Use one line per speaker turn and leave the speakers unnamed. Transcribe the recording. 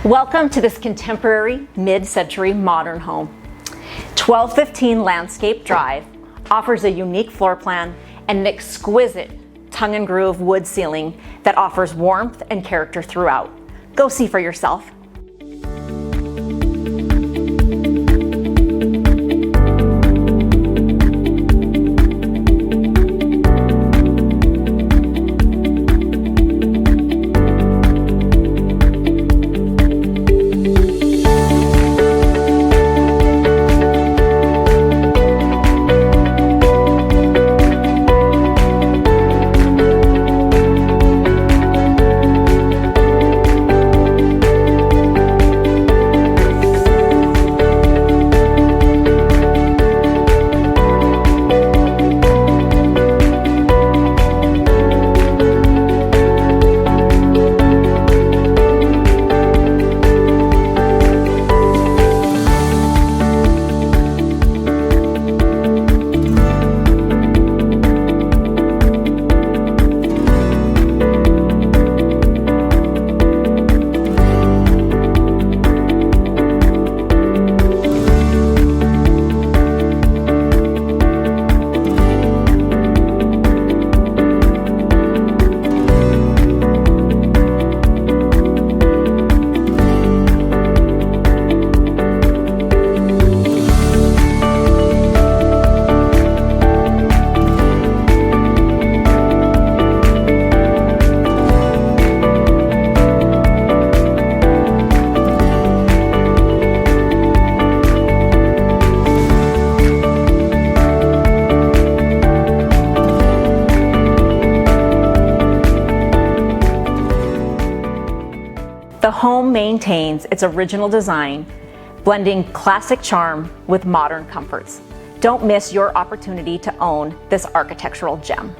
Welcome to this contemporary, mid-century modern home. 1215 Landscape Drive offers a unique floor plan and an exquisite tongue and groove wood ceiling that offers warmth and character throughout. Go see for yourself. The home maintains its original design, blending classic charm with modern comforts. Don't miss your opportunity to own this architectural gem.